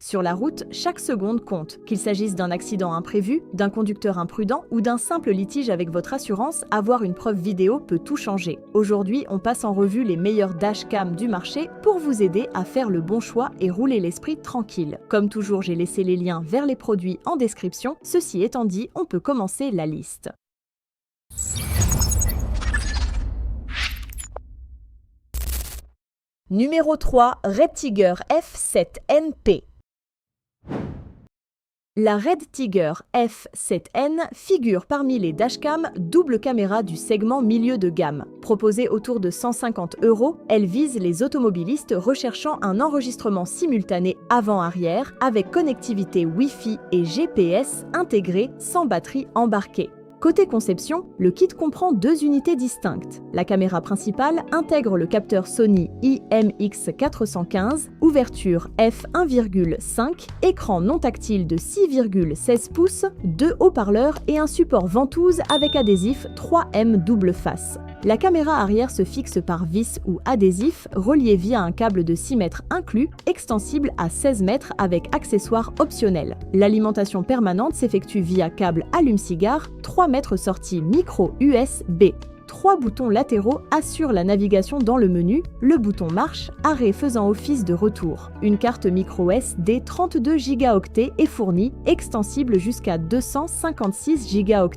Sur la route, chaque seconde compte. Qu'il s'agisse d'un accident imprévu, d'un conducteur imprudent ou d'un simple litige avec votre assurance, avoir une preuve vidéo peut tout changer. Aujourd'hui, on passe en revue les meilleurs dashcams du marché pour vous aider à faire le bon choix et rouler l'esprit tranquille. Comme toujours, j'ai laissé les liens vers les produits en description. Ceci étant dit, on peut commencer la liste. Numéro 3, Red Tiger F7NP. La Red Tiger F7N figure parmi les dashcams double caméra du segment milieu de gamme. Proposée autour de 150 €, elle vise les automobilistes recherchant un enregistrement simultané avant-arrière avec connectivité Wi-Fi et GPS intégrée sans batterie embarquée. Côté conception, le kit comprend 2 unités distinctes. La caméra principale intègre le capteur Sony IMX415, ouverture f1.5, écran non tactile de 6,16 pouces, 2 haut-parleurs et un support ventouse avec adhésif 3M double face. La caméra arrière se fixe par vis ou adhésif, relié via un câble de 6 mètres inclus, extensible à 16 mètres avec accessoires optionnels. L'alimentation permanente s'effectue via câble allume-cigare, 3 mètres sortie micro USB. 3 boutons latéraux assurent la navigation dans le menu, le bouton marche, arrêt faisant office de retour. Une carte micro SD 32 Go est fournie, extensible jusqu'à 256 Go.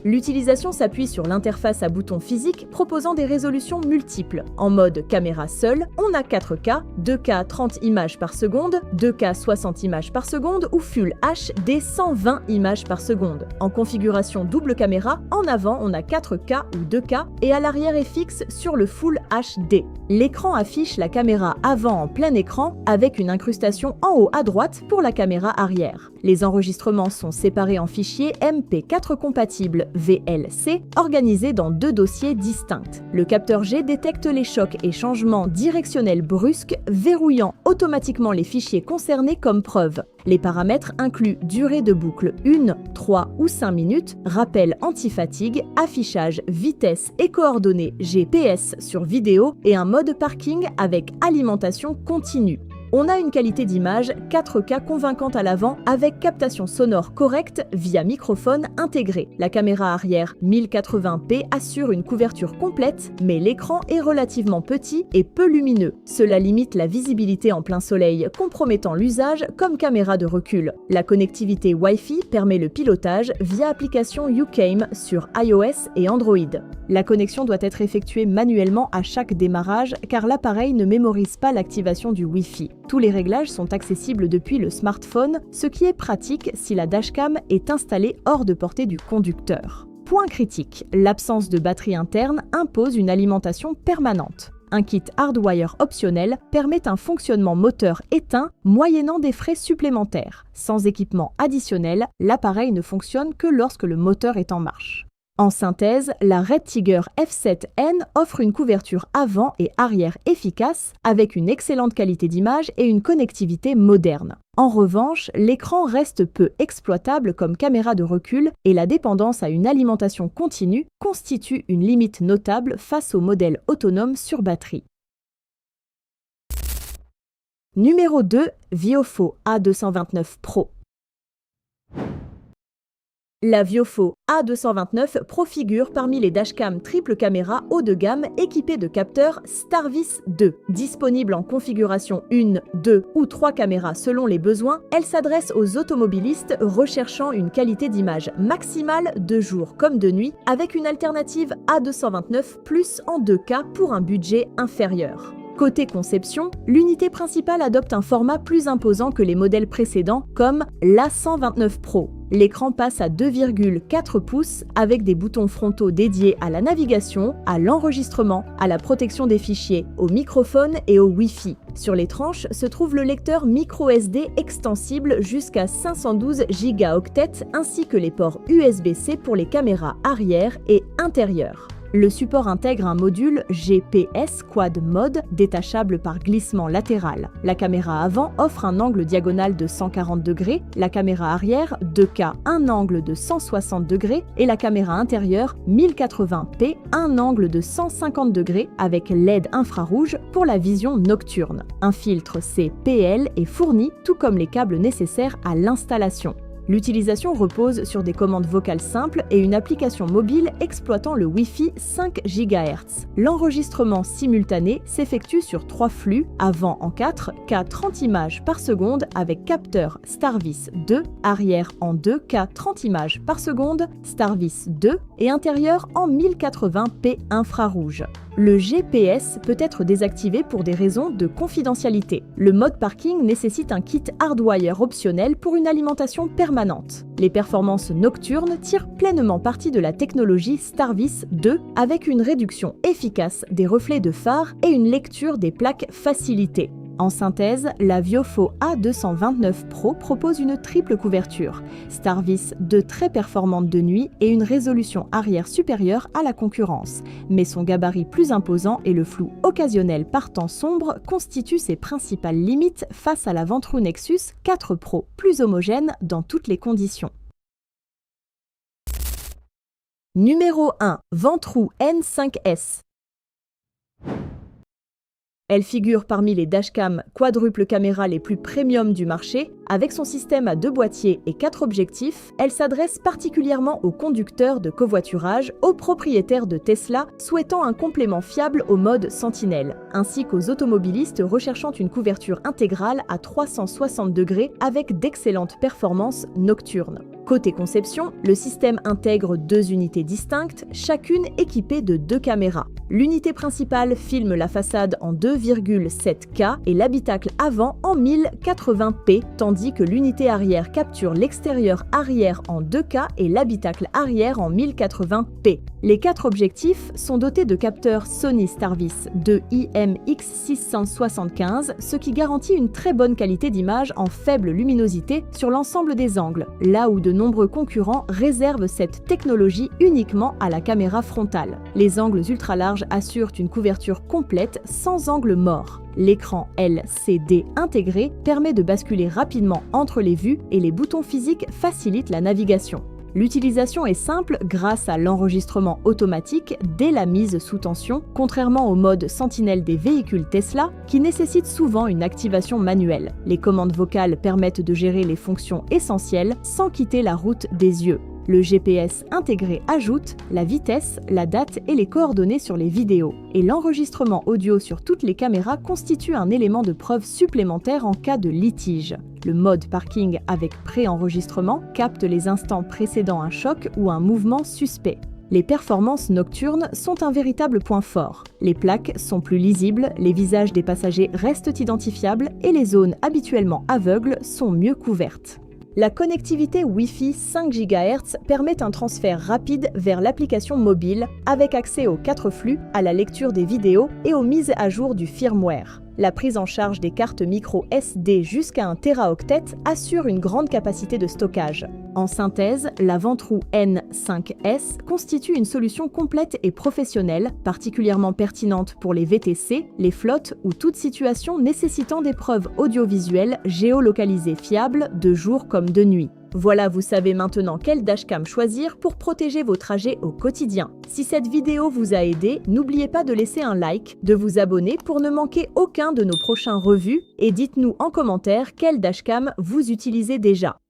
L'utilisation s'appuie sur l'interface à boutons physiques proposant des résolutions multiples. En mode caméra seule, on a 4K, 2K 30 images par seconde, 2K 60 images par seconde ou Full HD 120 images par seconde. En configuration double caméra, en avant on a 4K ou 2K et à l'arrière est fixe sur le Full HD. L'écran affiche la caméra avant en plein écran avec une incrustation en haut à droite pour la caméra arrière. Les enregistrements sont séparés en fichiers MP4 compatibles VLC, organisés dans 2 dossiers distincts. Le capteur G détecte les chocs et changements directionnels brusques, verrouillant automatiquement les fichiers concernés comme preuve. Les paramètres incluent durée de boucle 1, 3 ou 5 minutes, rappel anti-fatigue, affichage, vitesse et coordonnées GPS sur vidéo et un mode parking avec alimentation continue. On a une qualité d'image 4K convaincante à l'avant avec captation sonore correcte via microphone intégré. La caméra arrière 1080p assure une couverture complète, mais l'écran est relativement petit et peu lumineux. Cela limite la visibilité en plein soleil, compromettant l'usage comme caméra de recul. La connectivité Wi-Fi permet le pilotage via application YouCam sur iOS et Android. La connexion doit être effectuée manuellement à chaque démarrage car l'appareil ne mémorise pas l'activation du Wi-Fi. Tous les réglages sont accessibles depuis le smartphone, ce qui est pratique si la dashcam est installée hors de portée du conducteur. Point critique, l'absence de batterie interne impose une alimentation permanente. Un kit hardwire optionnel permet un fonctionnement moteur éteint moyennant des frais supplémentaires. Sans équipement additionnel, l'appareil ne fonctionne que lorsque le moteur est en marche. En synthèse, la Red Tiger F7N offre une couverture avant et arrière efficace avec une excellente qualité d'image et une connectivité moderne. En revanche, l'écran reste peu exploitable comme caméra de recul et la dépendance à une alimentation continue constitue une limite notable face aux modèles autonomes sur batterie. Numéro 2, Viofo A229 Pro. La Viofo A229 Pro figure parmi les dashcams triple caméra haut de gamme équipés de capteurs Starvis 2. Disponible en configuration 1, 2 ou 3 caméras selon les besoins, elle s'adresse aux automobilistes recherchant une qualité d'image maximale de jour comme de nuit avec une alternative A229 Plus en 2K pour un budget inférieur. Côté conception, l'unité principale adopte un format plus imposant que les modèles précédents comme l'A129 Pro. L'écran passe à 2,4 pouces avec des boutons frontaux dédiés à la navigation, à l'enregistrement, à la protection des fichiers, au microphone et au Wi-Fi. Sur les tranches se trouve le lecteur micro-SD extensible jusqu'à 512 Go ainsi que les ports USB-C pour les caméras arrière et intérieures. Le support intègre un module GPS Quad Mode détachable par glissement latéral. La caméra avant offre un angle diagonal de 140 degrés, la caméra arrière 2K un angle de 160 degrés et la caméra intérieure 1080p un angle de 150 degrés avec LED infrarouge pour la vision nocturne. Un filtre CPL est fourni, tout comme les câbles nécessaires à l'installation. L'utilisation repose sur des commandes vocales simples et une application mobile exploitant le Wi-Fi 5 GHz. L'enregistrement simultané s'effectue sur 3 flux, avant en 4K 30 images par seconde avec capteur Starvis 2, arrière en 2K 30 images par seconde, Starvis 2 et intérieur en 1080p infrarouge. Le GPS peut être désactivé pour des raisons de confidentialité. Le mode parking nécessite un kit hardwire optionnel pour une alimentation permanente. Les performances nocturnes tirent pleinement parti de la technologie Starvis 2 avec une réduction efficace des reflets de phare et une lecture des plaques facilitée. En synthèse, la Viofo A229 Pro propose une triple couverture, Starvis 2 très performante de nuit et une résolution arrière supérieure à la concurrence. Mais son gabarit plus imposant et le flou occasionnel par temps sombre constituent ses principales limites face à la Ventrue Nexus 4 Pro, plus homogène dans toutes les conditions. Numéro 1. Ventrue N5S. Elle figure parmi les dashcams quadruple caméra les plus premium du marché. Avec son système à 2 boîtiers et 4 objectifs, elle s'adresse particulièrement aux conducteurs de covoiturage, aux propriétaires de Tesla souhaitant un complément fiable au mode Sentinelle, ainsi qu'aux automobilistes recherchant une couverture intégrale à 360 degrés avec d'excellentes performances nocturnes. Côté conception, le système intègre 2 unités distinctes, chacune équipée de 2 caméras. L'unité principale filme la façade en 2,7K et l'habitacle avant en 1080p, tandis que l'unité arrière capture l'extérieur arrière en 2K et l'habitacle arrière en 1080p. Les 4 objectifs sont dotés de capteurs Sony Starvis 2 IMX675, ce qui garantit une très bonne qualité d'image en faible luminosité sur l'ensemble des angles, là où de nombreux concurrents réservent cette technologie uniquement à la caméra frontale. Les angles ultra larges assurent une couverture complète sans angle mort. L'écran LCD intégré permet de basculer rapidement entre les vues et les boutons physiques facilitent la navigation. L'utilisation est simple grâce à l'enregistrement automatique dès la mise sous tension, contrairement au mode Sentinelle des véhicules Tesla qui nécessite souvent une activation manuelle. Les commandes vocales permettent de gérer les fonctions essentielles sans quitter la route des yeux. Le GPS intégré ajoute la vitesse, la date et les coordonnées sur les vidéos. Et l'enregistrement audio sur toutes les caméras constitue un élément de preuve supplémentaire en cas de litige. Le mode parking avec pré-enregistrement capte les instants précédant un choc ou un mouvement suspect. Les performances nocturnes sont un véritable point fort. Les plaques sont plus lisibles, les visages des passagers restent identifiables et les zones habituellement aveugles sont mieux couvertes. La connectivité Wi-Fi 5 GHz permet un transfert rapide vers l'application mobile avec accès aux 4 flux, à la lecture des vidéos et aux mises à jour du firmware. La prise en charge des cartes micro SD jusqu'à 1 Teraoctet assure une grande capacité de stockage. En synthèse, la Ventrue N5S constitue une solution complète et professionnelle, particulièrement pertinente pour les VTC, les flottes ou toute situation nécessitant des preuves audiovisuelles géolocalisées fiables de jour comme de nuit. Voilà, vous savez maintenant quel dashcam choisir pour protéger vos trajets au quotidien. Si cette vidéo vous a aidé, n'oubliez pas de laisser un like, de vous abonner pour ne manquer aucun de nos prochains revues et dites-nous en commentaire quel dashcam vous utilisez déjà.